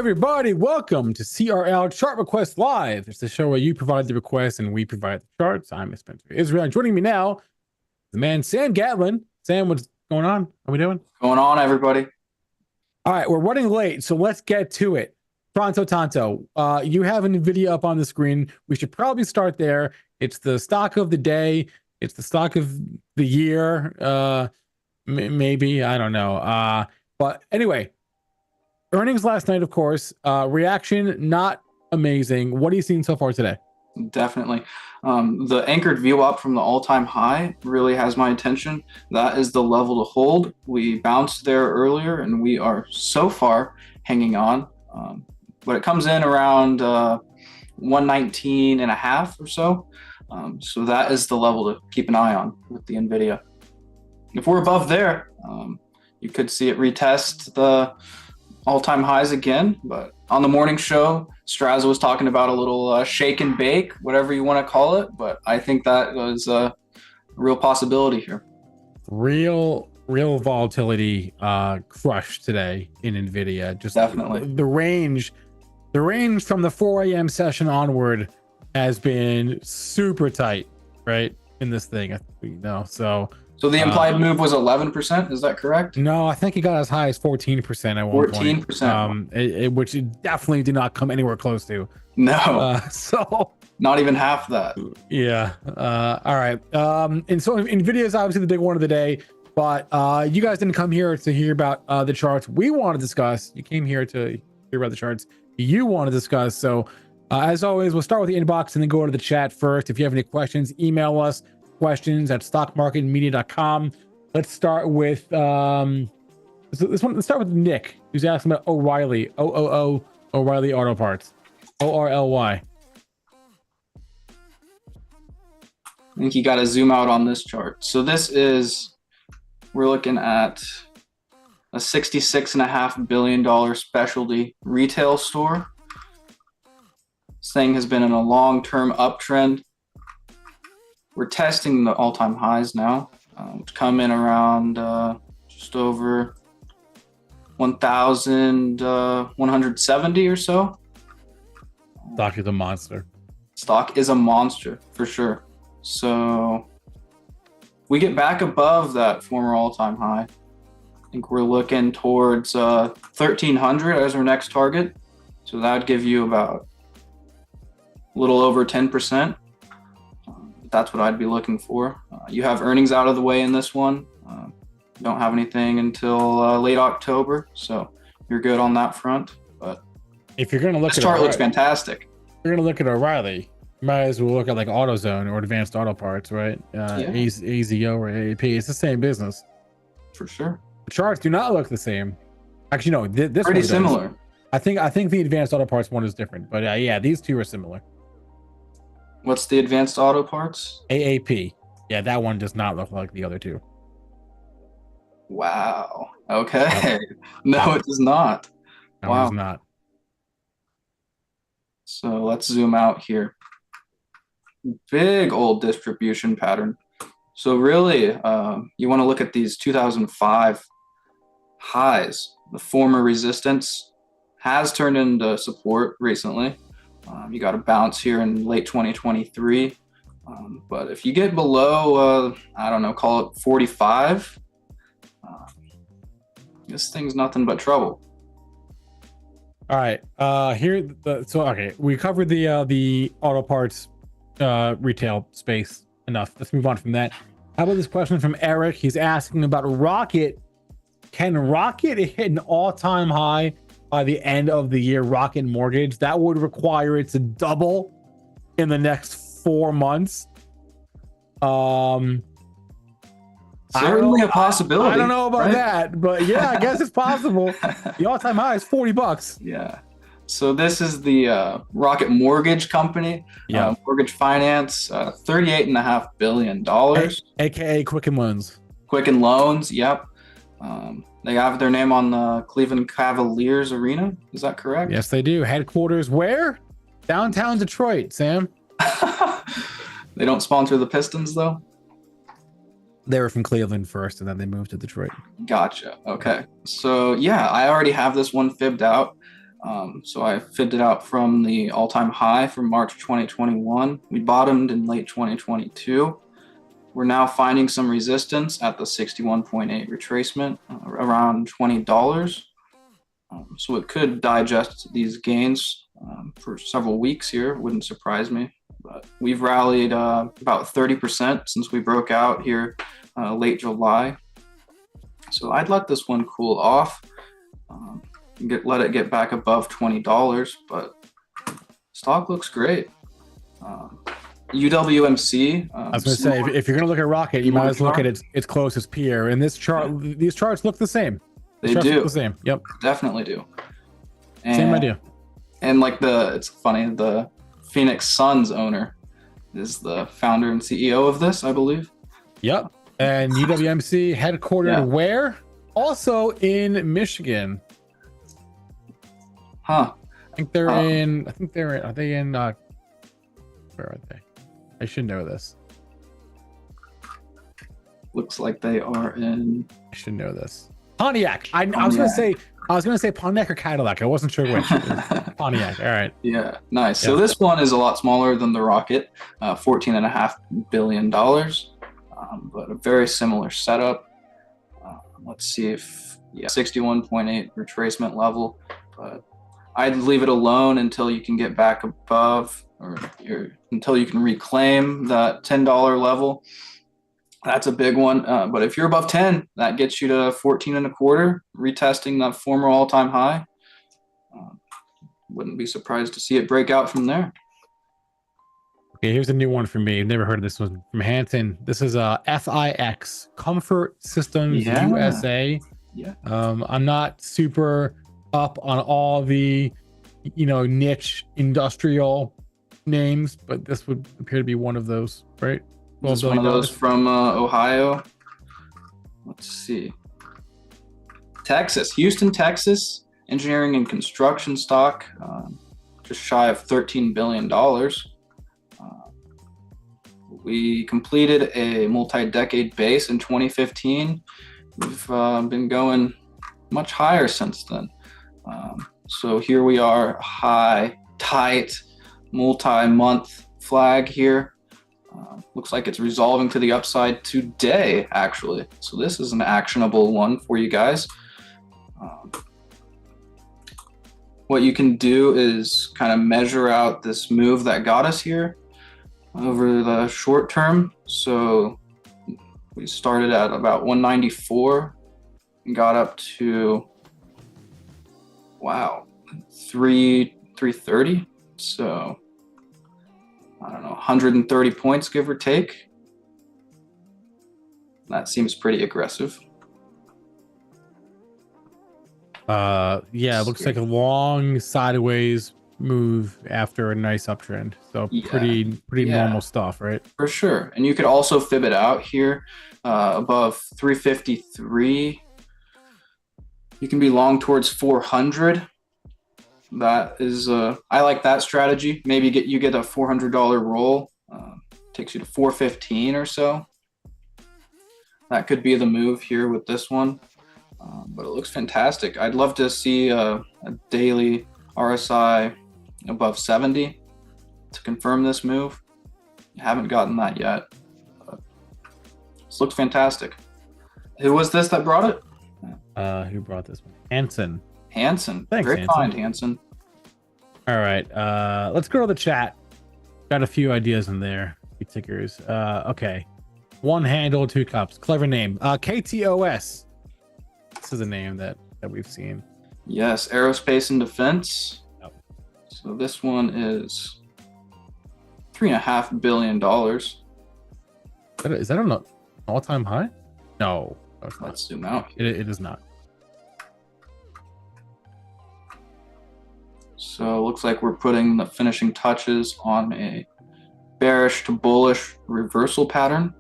everybody, welcome to CRL Chart Request Live. It's the show where you provide the requests and we provide the charts. I'm Spencer Israel. And joining me now, the man Sam Gatlin. Sam, what's going on? How we doing? Going on, everybody? All right, we're running late, so let's get to it. Pronto Tanto, you have an video up on the screen. We should probably start there. It's the stock of the day. It's the stock of the year. Maybe, I don't know. But anyway, earnings last night, of course. Reaction, not amazing. What are you seeing so far today? Definitely. The anchored view up from the all-time high really has my attention. That is the level to hold. We bounced there earlier, and we are so far hanging on. But it comes in around 119 and a half or so. So that is the level to keep an eye on with the NVIDIA. If we're above there, you could see it retest the all-time highs again. But on the morning show, Straza was talking about a little shake and bake, whatever you want to call it. But I think that was a real possibility here. Real volatility crush today in NVIDIA. Just definitely the range from the 4 a.m. session onward has been super tight, right? In this thing, So the implied move was 11%. Is that correct? No, I think it got as high as 14% at one point. 14%, which it definitely did not come anywhere close to. No, so not even half that. Yeah. All right. And so NVIDIA is obviously the big one of the day, but you guys didn't come here to hear about the charts we want to discuss. You came here to hear about the charts you want to discuss. So as always, we'll start with the inbox and then go to the chat first. If you have any questions, email us questions@stockmarketmedia.com. Let's start with let's start with Nick, who's asking about O'Reilly, O'Reilly Auto Parts, ORLY. I think you got to zoom out on this chart. So we're looking at a $66.5 billion specialty retail store. This thing has been in a long-term uptrend. We're testing the all-time highs now, which come in around just over 1,170 or so. Stock is a monster. Stock is a monster for sure. So we get back above that former all-time high. I think we're looking towards 1,300 as our next target. So that would give you about a little over 10%. That's what I'd be looking for. You have earnings out of the way in this one. Don't have anything until late October, so you're good on that front. But if you're going to look, this chart looks fantastic. If you're going to look at O'Reilly, you might as well look at like AutoZone or Advanced Auto Parts, right? AZO or AAP. It's the same business. For sure. The charts do not look the same. Actually, no. This pretty similar. I think the Advanced Auto Parts one is different, but yeah, these two are similar. What's the Advanced Auto Parts? AAP. Yeah, that one does not look like the other two. Wow. Okay. No, it does not. No, wow. It does not. So let's zoom out here. Big old distribution pattern. So really, you want to look at these 2005 highs. The former resistance has turned into support recently. You got a bounce here in late 2023. But if you get below, I don't know, call it 45, this thing's nothing but trouble. All right. Okay, we covered the auto parts retail space enough. Let's move on from that. How about this question from Eric? He's asking about Rocket. Can Rocket hit an all-time high by the end of the year? Rocket Mortgage, that would require it to double in the next 4 months. Certainly a possibility. I don't know about that, but yeah, I guess it's possible. The all-time high is $40. Yeah. So this is the Rocket Mortgage Company, mortgage finance, $38.5 billion. AKA Quicken Loans. Quicken Loans, yep. They have their name on the Cleveland Cavaliers arena. Is that correct? Yes, they do. Headquarters where? Downtown Detroit, Sam. They don't sponsor the Pistons, though? They were from Cleveland first, and then they moved to Detroit. Gotcha. Okay. So, yeah, I already have this one fibbed out. So I fibbed it out from the all-time high from March 2021. We bottomed in late 2022. We're now finding some resistance at the 61.8 retracement, around $20. So it could digest these gains for several weeks here. Wouldn't surprise me. But we've rallied about 30% since we broke out here late July. So I'd let this one cool off. Let it get back above $20, but stock looks great. UWMC. I was going to say, if you're going to look at Rocket, you might as well look at its closest peer. And this chart, these charts look the same. They do. Look the same. Yep. Definitely do. And, same idea. And like it's funny, the Phoenix Suns owner is the founder and CEO of this, I believe. Yep. And UWMC headquartered where? Also in Michigan. Huh. I think they're in. Are they in? Where are they? I should know this. Looks like they are in. I should know this. Pontiac. I was gonna say Pontiac or Cadillac. I wasn't sure which. Pontiac. All right. Yeah. Nice. So this one is a lot smaller than the Rocket, $14.5 billion, but a very similar setup. Let's see if 61.8 retracement level, but I'd leave it alone until you can get back above, or until you can reclaim that $10 level. That's a big one. But if you're above 10, that gets you to 14.25, retesting that former all-time high. Wouldn't be surprised to see it break out from there. Okay, here's a new one for me. I've never heard of this one from Hanson. This is FIX, Comfort Systems USA. Yeah. I'm not super up on all the, niche industrial names, but this would appear to be one of those, right? This is one of those from Ohio. Let's see. Texas, Houston, Texas, engineering and construction stock, just shy of $13 billion. We completed a multi-decade base in 2015. We've been going much higher since then. So here we are, high, tight, multi-month flag here. Looks like it's resolving to the upside today, actually. So this is an actionable one for you guys. What you can do is kind of measure out this move that got us here over the short term. So we started at about 194 and got up to, wow, 330. So I don't know, 130 points, give or take. That seems pretty aggressive. Yeah, it looks like a long sideways move after a nice uptrend. So pretty normal stuff, right? For sure. And you could also fib it out here above 353. You can be long towards 400. That is, I like that strategy. Maybe you get a $400 roll, takes you to 415 or so. That could be the move here with this one, but it looks fantastic. I'd love to see a daily RSI above 70 to confirm this move. Haven't gotten that yet. But this looks fantastic. Who was this that brought it? Who brought this one? Hanson. Hanson. Thanks, Great Hanson. find, Hanson. All right. Let's go to the chat. Got a few ideas in there. Tickers. Okay. One handle, two cups. Clever name. KTOS. This is a name that we've seen. Yes, aerospace and defense. Yep. So this one is $3.5 billion. Is that an all-time high? No. Let's zoom out. It is not. So it looks like we're putting the finishing touches on a bearish to bullish reversal pattern.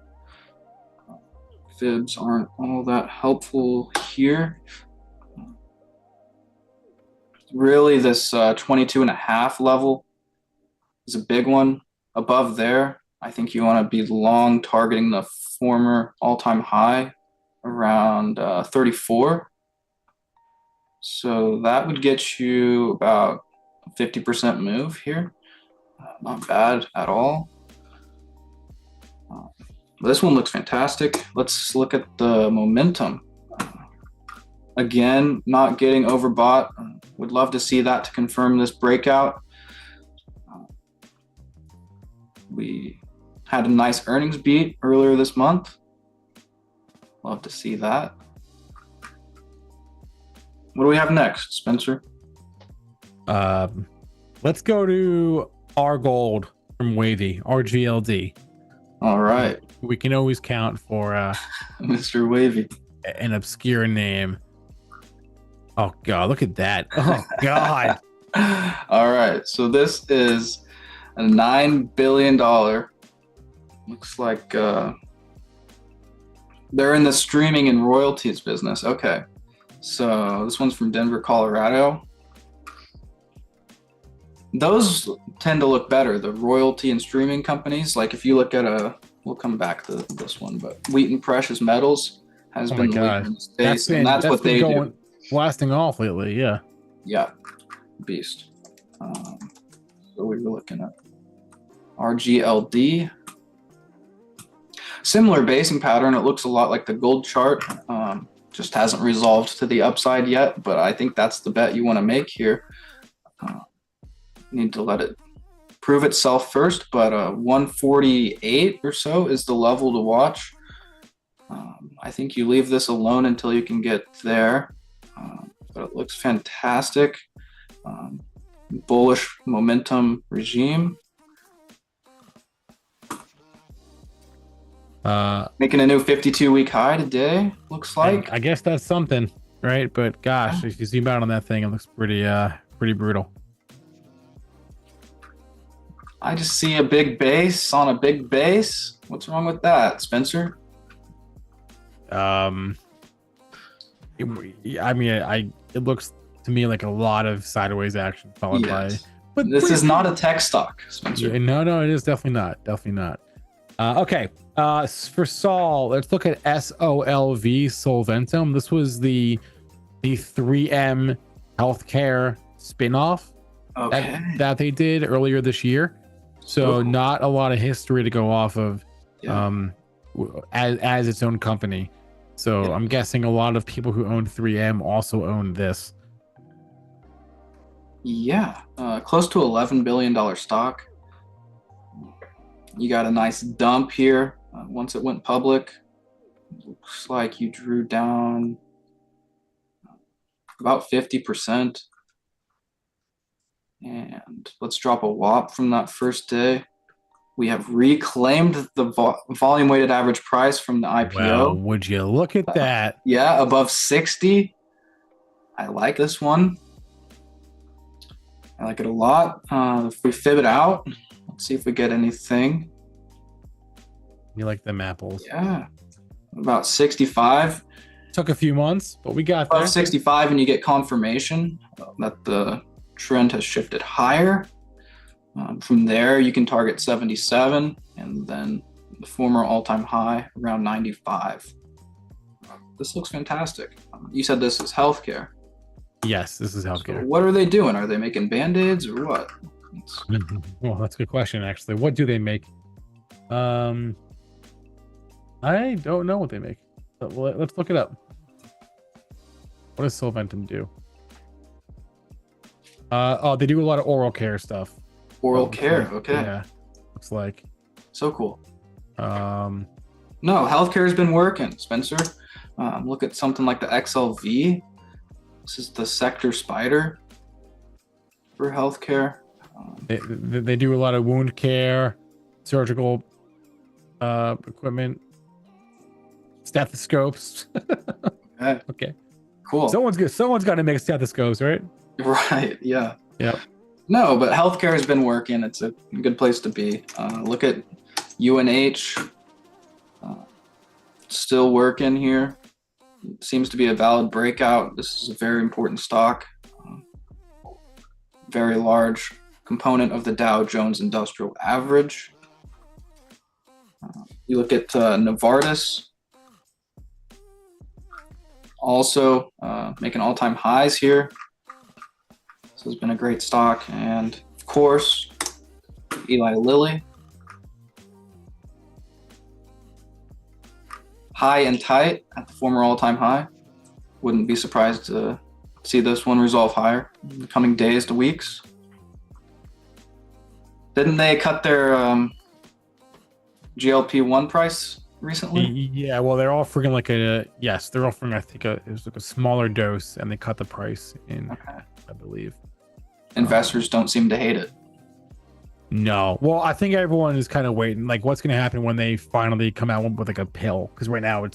Fibs aren't all that helpful here. Really, this 22.5 level is a big one. Above there, I think you want to be long, targeting the former all-time high around 34. So that would get you about a 50% move here. Not bad at all. This one looks fantastic. Let's look at the momentum. Again, not getting overbought. Would love to see that to confirm this breakout. We had a nice earnings beat earlier this month. Love to see that. What do we have next, Spencer? Let's go to R Gold from Wavy, RGLD. All right. We can always count for Mr. Wavy. an obscure name. Oh God, look at that. Oh God. All right. So this is a $9 billion. Looks like they're in the streaming and royalties business. Okay. So this one's from Denver, Colorado. Those tend to look better, the royalty and streaming companies. Like if you look at we'll come back to this one, but Wheaton Precious Metals has been the leader in the space, and that's what they do. Blasting off lately, yeah. Yeah, beast. So we were looking at RGLD. Similar basing pattern. It looks a lot like the gold chart. Just hasn't resolved to the upside yet, but I think that's the bet you want to make here. Need to let it prove itself first, but 148 or so is the level to watch. I think you leave this alone until you can get there, but it looks fantastic. Bullish momentum regime. Making a new 52-week high today, looks like. I guess that's something, right? But gosh, if you zoom out on that thing, it looks pretty brutal. I just see a big base on a big base. What's wrong with that, Spencer? I mean, it looks to me like a lot of sideways action followed by. But this is not a tech stock, Spencer. Yeah, no, it is definitely not. Okay, for Sol, let's look at SOLV, Solventum. This was the 3M healthcare spinoff that they did earlier this year. So not a lot of history to go off of, as its own company. So I'm guessing a lot of people who own 3M also own this. Yeah, close to $11 billion stock. You got a nice dump here once it went public. Looks like you drew down about 50%. And let's drop a WAP from that first day. We have reclaimed the volume weighted average price from the IPO. Wow, would you look at that? Yeah, above 60. I like this one. I like it a lot. If we fib it out, let's see if we get anything. You like them apples? Yeah, about 65. Took a few months, but we got there. Above 65, and you get confirmation that the trend has shifted higher. From there, you can target 77, and then the former all-time high around 95. This looks fantastic. You said this is healthcare. Yes, this is healthcare. So what are they doing? Are they making Band-Aids or what? Well, that's a good question, actually. What do they make? I don't know what they make. But let's look it up. What does Solventum do? They do a lot of oral care stuff. Oral care, okay. Yeah, looks like. So cool. No, healthcare has been working, Spencer. Look at something like the XLV. This is the sector spider for healthcare. They do a lot of wound care, surgical equipment, stethoscopes. Okay. Cool. Someone's got to make stethoscopes, right? Right. Yeah. Yep. No, but healthcare has been working. It's a good place to be. Look at UNH. Still working here. Seems to be a valid breakout. This is a very important stock. Very large component of the Dow Jones Industrial Average. You look at Novartis. also making all-time highs here. This has been a great stock. And of course, Eli Lilly. High and tight at the former all-time high. Wouldn't be surprised to see this one resolve higher in the coming days to weeks. Didn't they cut their GLP-1 price recently? Yeah, well, they're offering like they're offering, I think, it was like a smaller dose, and they cut the price in, Okay. I believe. Investors don't seem to hate it. No, well, I think everyone is kind of waiting, like, what's going to happen when they finally come out with like a pill? Because right now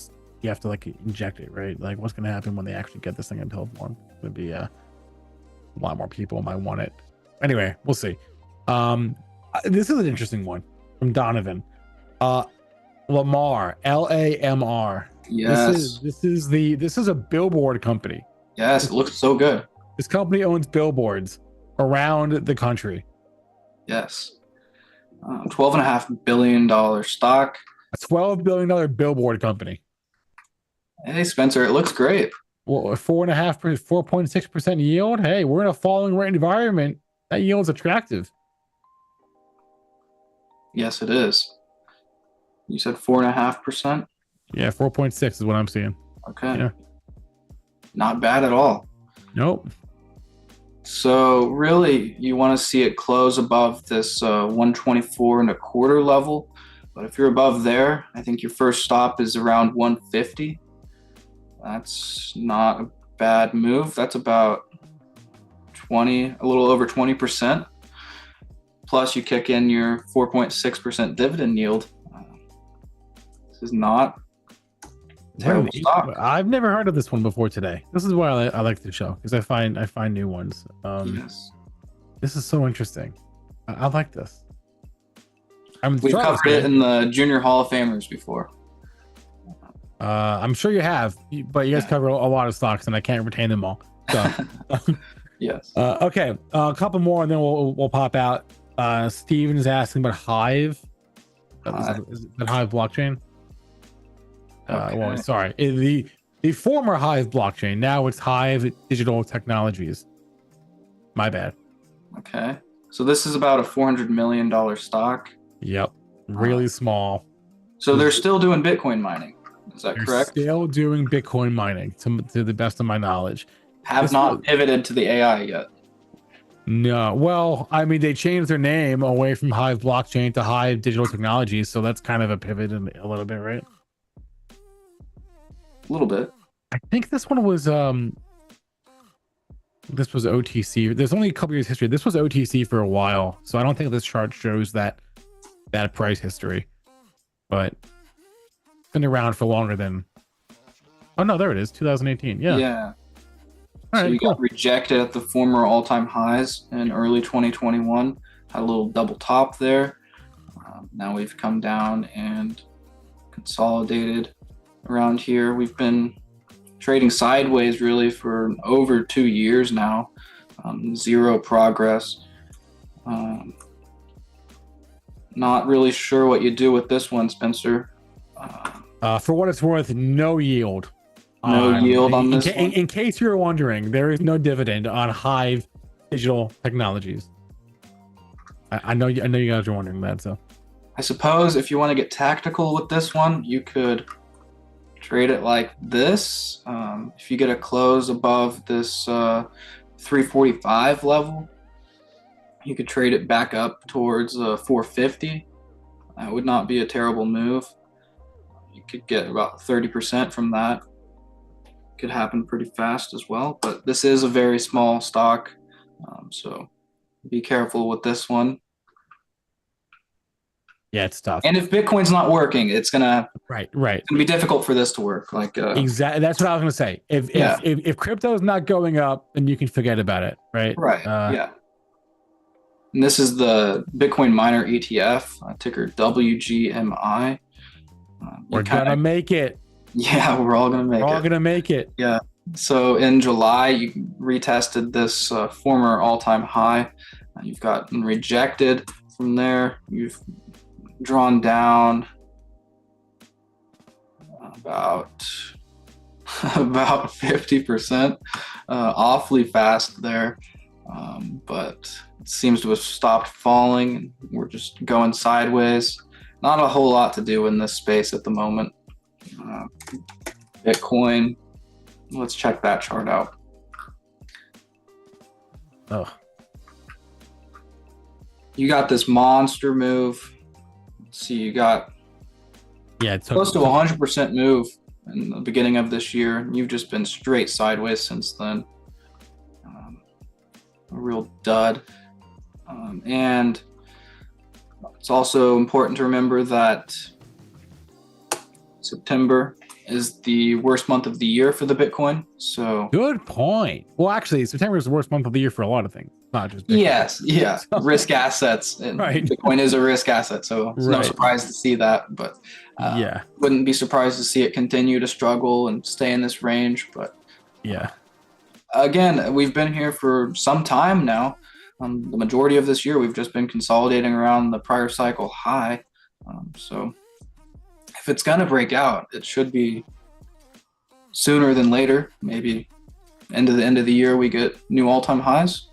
you have to like inject it, right? Like, what's going to happen when they actually get this thing in pill form? It's going to be a lot more people might want it. Anyway, we'll see. This is an interesting one from Donovan. Lamar, LAMR. Yes. This is a billboard company. Yes, it looks so good. This company owns billboards around the country. Yes. $12.5 billion stock. A $12 billion billboard company. Hey, Spencer, it looks great. Well, 4.6% yield. Hey, we're in a falling rate environment. That yield's attractive. Yes, it is. You said 4.5%? Yeah, 4.6 is what I'm seeing. Okay. Yeah. Not bad at all. Nope. So really, you want to see it close above this 124.25 level. But if you're above there, I think your first stop is around 150. That's not a bad move. That's about a little over 20%. Plus, you kick in your 4.6% dividend yield. This is not a terrible stock. I've never heard of this one before today. This is why I like the show, because I find new ones. Yes. This is so interesting. I like this. We've covered it in the Junior Hall of Famers before. I'm sure you have, but you guys cover a lot of stocks, and I can't retain them all. So. Yes. Okay, a couple more, and then we'll pop out. Steven is asking about Hive. Is that Hive blockchain? Okay. Well, sorry, the former Hive blockchain. Now it's Hive Digital Technologies. My bad. Okay. So this is about a $400 million stock. Yep. Really small. So they're still doing Bitcoin mining. Is that They're correct? still doing Bitcoin mining, to the best of my knowledge. Have not pivoted to the AI yet. No. Well, I mean, they changed their name away from Hive blockchain to Hive Digital Technologies, so that's kind of a pivot a little bit, right? A little bit. I think this one was OTC. There's only a couple years history. This was OTC for a while, so I don't think this chart shows that price history. But it's been around for longer than. Oh no, there it is, 2018. Yeah. Yeah. All So right, you cool. got rejected at the former all-time highs in early 2021. Had a little double top there. Now we've come down and consolidated around here. We've been trading sideways really for over 2 years now. Zero progress. Not really sure what you do with this one, Spencer. For what it's worth, no yield. No yield on this one? In case you're wondering, there is no dividend on Hive Digital Technologies. I know you guys are wondering that. So I suppose if you want to get tactical with this one, you could trade it like this. If you get a close above this 345 level, you could trade it back up towards 450. That would not be a terrible move. You could get about 30% from that. Could happen pretty fast as well, but this is a very small stock, so be careful with this one. yeah, it's tough. And if Bitcoin's not working, it's gonna Right. It's gonna be difficult for this to work. Like Exactly. That's what I was gonna say. If crypto is not going up, then you can forget about it. Right. right, yeah. And this is the Bitcoin miner ETF, ticker WGMI. We're gonna make it. Yeah, we're all gonna make it. We're all gonna make it. Yeah. So in July, you retested this former all-time high. You've gotten rejected from there. You've drawn down about about 50%, awfully fast there. But it seems to have stopped falling. We're just going sideways. Not a whole lot to do in this space at the moment. Uh, Bitcoin, let's check that chart out. Oh, You got this monster move. Let's see, you got yeah, it took close to 100% move in the beginning of this year. You've just been straight sideways since then. A real dud. And it's also important to remember that September is the worst month of the year for the Bitcoin. So good point. Well, actually, September is the worst month of the year for a lot of things, not just Bitcoin. yes, yeah, risk assets. And Right. Bitcoin is a risk asset, so it's no Right. surprise to see that. But Yeah, wouldn't be surprised to see it continue to struggle and stay in this range. But yeah. again, we've been here for some time now. The majority of this year, we've just been consolidating around the prior cycle high. So if it's going to break out, it should be sooner than later. Maybe the end of the year, we get new all-time highs.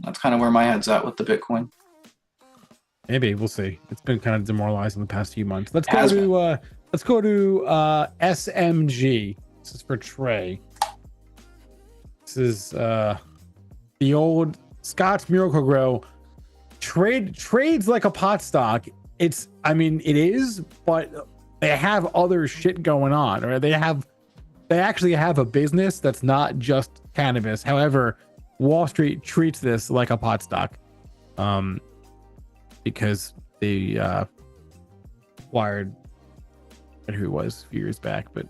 That's kind of where my head's at with the Bitcoin. Maybe we'll see. It's been kind of demoralizing the past few months. Let's Has go to SMG. This is for Trey. This is the old Scott's Miracle-Gro. Trades like a pot stock. It is, but they have other shit going on, or they actually have a business that's not just cannabis. However, Wall Street treats this like a pot stock. Because they acquired who it was a few years back, but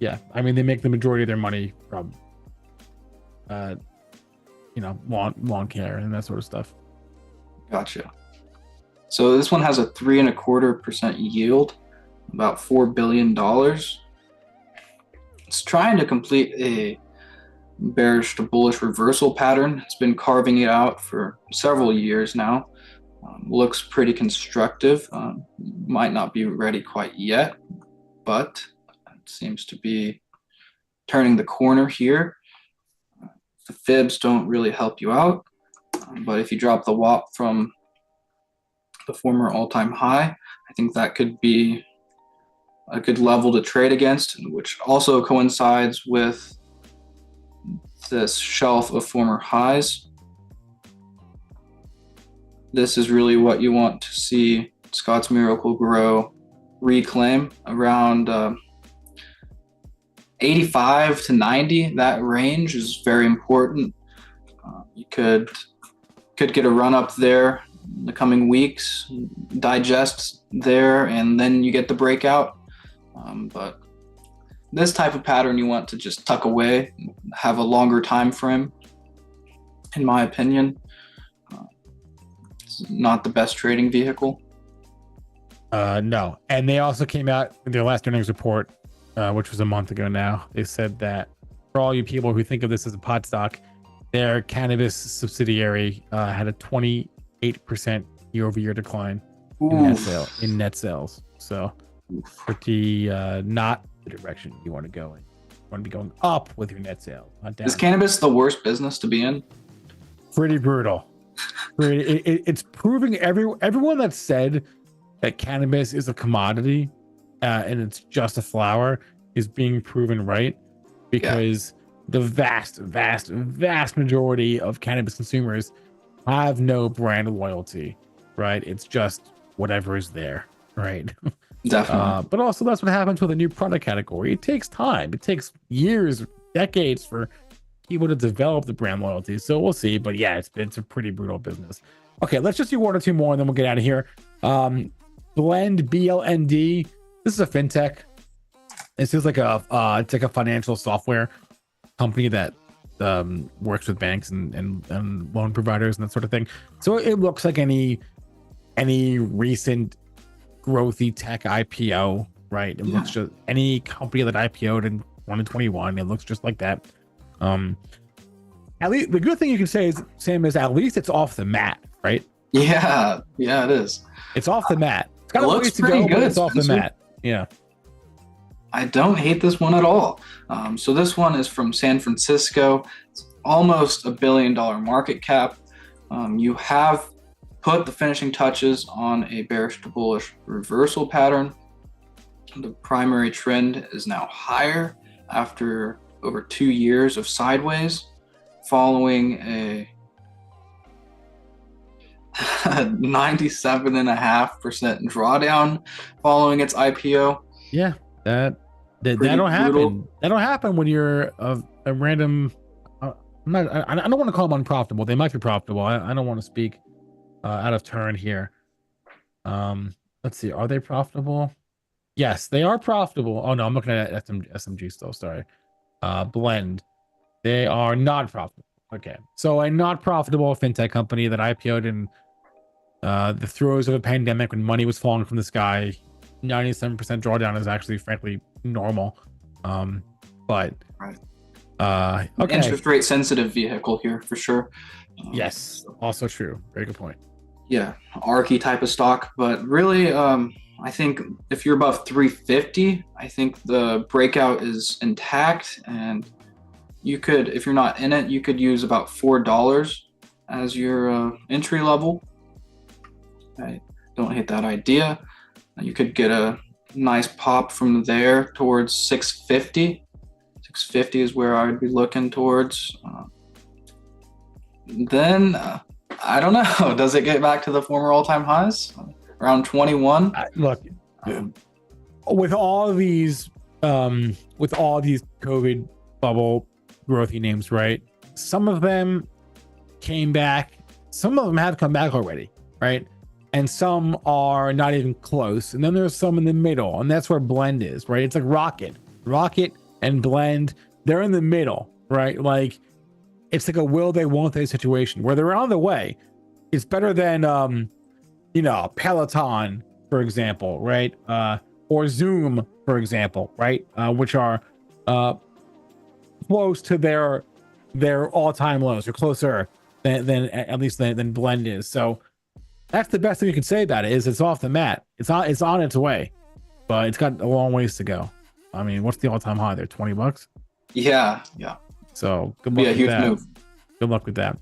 yeah, I mean, they make the majority of their money from lawn care and that sort of stuff. Gotcha. So this one has a 3.25% yield, about $4 billion. It's trying to complete a bearish to bullish reversal pattern. It's been carving it out for several years now. Looks pretty constructive. Might not be ready quite yet, but it seems to be turning the corner here. The fibs don't really help you out, but if you drop the WAP from the former all-time high, I think that could be a good level to trade against, which also coincides with this shelf of former highs. This is really what you want to see Scott's Miracle-Gro reclaim around 85 to 90. That range is very important. You could get a run up there in the coming weeks, digest there, and then you get the breakout. But this type of pattern you want to just tuck away, have a longer time frame, in my opinion. It's not the best trading vehicle. No, and they also came out with their last earnings report, which was a month ago now. They said that for all you people who think of this as a pot stock, their cannabis subsidiary had a 28% year-over-year decline in net sales. So pretty not the direction you want to go in. You want to be going up with your net sales, not down. Is cannabis the worst business to be in? Pretty brutal. It's proving everyone that said that cannabis is a commodity and it's just a flower is being proven right, because the vast majority of cannabis consumers have no brand loyalty, right? It's just whatever is there, right? Definitely. But also that's what happens with a new product category. It takes time. It takes years, decades for people to develop the brand loyalty. So we'll see. But yeah, it's a pretty brutal business. Okay, let's just do one or two more and then we'll get out of here. Blend, BLND. This is a fintech. This is like it's like a financial software company that works with banks and loan providers and that sort of thing. So it looks like any recent growthy tech IPO, right? It looks just any company that IPO'd in 2021. It looks just like that. At least the good thing you can say is, Sam, is at least it's off the mat, right? Yeah, it is. It's off the mat. It's got a Looks ways to go, pretty but good, it's off the Spencer. mat. Yeah. I don't hate this one at all. So this one is from San Francisco. It's almost $1 billion market cap. You have put the finishing touches on a bearish to bullish reversal pattern. The primary trend is now higher after over 2 years of sideways, following a 97.5% drawdown following its IPO. Yeah, that don't Brutal. happen. That don't happen when you're a random. I don't want to call them unprofitable. They might be profitable. I don't want to speak out of turn here. Let's see. Are they profitable? Yes, they are profitable. Oh no, I'm looking at SMG still. Sorry. Blend. They are not profitable. Okay, so a not profitable fintech company that IPO'd in the throes of a pandemic when money was falling from the sky. 97% drawdown is actually frankly normal. But Right. Okay. Interest rate sensitive vehicle here for sure. Yes, also true. Very good point. Yeah, ARKI type of stock, but really, I think if you're above 350, I think the breakout is intact, and you could, if you're not in it, you could use about $4 as your entry level. I don't hate that idea. You could get a nice pop from there towards 650. 650 is where I would be looking towards. Then I don't know. Does it get back to the former all-time highs around 21? Look, with all these COVID bubble growthy names, right? Some of them came back. Some of them have come back already, right? And some are not even close. And then there's some in the middle, and that's where Blend is, right? It's like Rocket and Blend. They're in the middle, right? Like it's like a will they won't they situation where they're on the way. It's better than Peloton, for example, right? Or Zoom, for example, right? Which are close to their all-time lows, or closer than at least than Blend is. So that's the best thing you can say about it, is it's off the mat. It's on its way, but it's got a long ways to go. I mean, what's the all-time high there? $20? Yeah. So good luck with huge that. move. Good luck with that.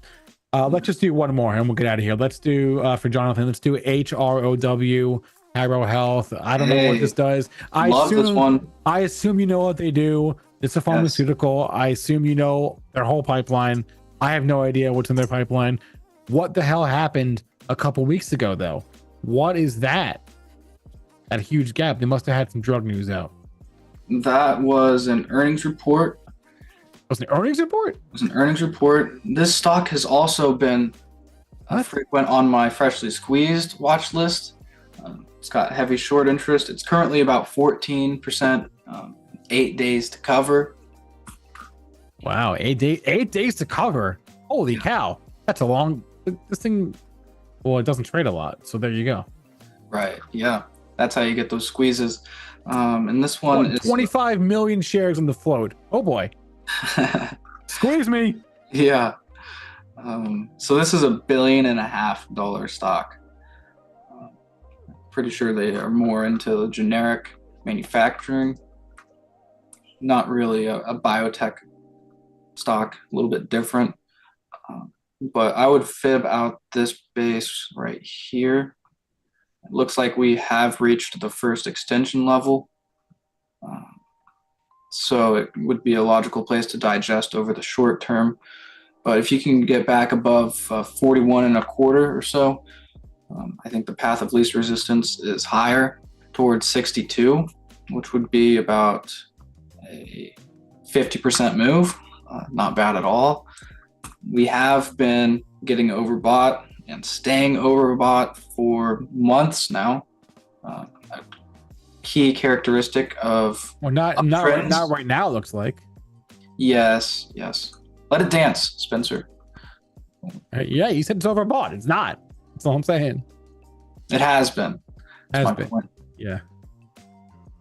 Let's just do one more and we'll get out of here. Let's do for Jonathan. Let's do HROW, Harrow Health. I don't know what this does. This one. I assume you know what they do. It's a pharmaceutical. Yes. I assume you know their whole pipeline. I have no idea what's in their pipeline. What the hell happened a couple weeks ago, though? What is that? That huge gap. They must have had some drug news out. That was an earnings report. Was it an earnings report? It was an earnings report. This stock has also been frequent on my freshly squeezed watch list. It's got heavy short interest. It's currently about 14%. 8 days to cover. Wow, 8 days to cover. Holy cow! That's a long. This thing. Well, it doesn't trade a lot, so there you go. Right. Yeah, that's how you get those squeezes. And this one is 25 million shares in the float. Oh boy. Squeeze me. Yeah. So this is $1.5 billion stock. Pretty sure they are more into generic manufacturing. Not really a biotech stock, a little bit different. But I would fib out this base right here. It looks like we have reached the first extension level. So it would be a logical place to digest over the short term. But if you can get back above 41.25 or so, I think the path of least resistance is higher towards 62, which would be about a 50% move. Not bad at all. We have been getting overbought and staying overbought for months now. A key characteristic of not right now, it looks like. Yes. Let it dance, Spencer. Yeah, you said it's overbought. It's not. That's all I'm saying. It has been. Point. Yeah.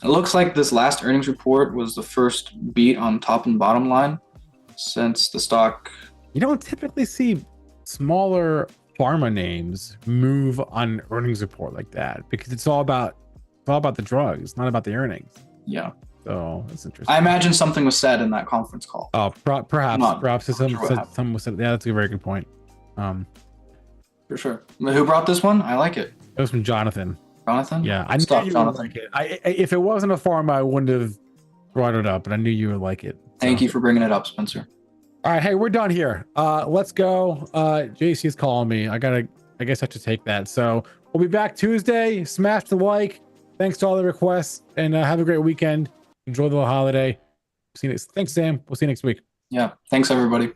It looks like this last earnings report was the first beat on top and bottom line since the stock. You don't typically see smaller pharma names move on earnings report like that, because it's all about the drugs, not about the earnings. Yeah. So that's interesting. I imagine something was said in that conference call. Oh, perhaps Not some sure what happened. someone said. Yeah, that's a very good point. For sure. Who brought this one? I like it. It was from Jonathan. Jonathan? Yeah, I Good knew stuff, you would Jonathan. like it. If it wasn't a farm, I wouldn't have brought it up, but I knew you would like it. Thank you for bringing it up, Spencer. All right, hey, we're done here. Let's go. JC's calling me. I guess I have to take that. So we'll be back Tuesday. Smash the like. Thanks to all the requests, and have a great weekend. Enjoy the holiday. See you next. Thanks, Sam. We'll see you next week. Yeah. Thanks, everybody.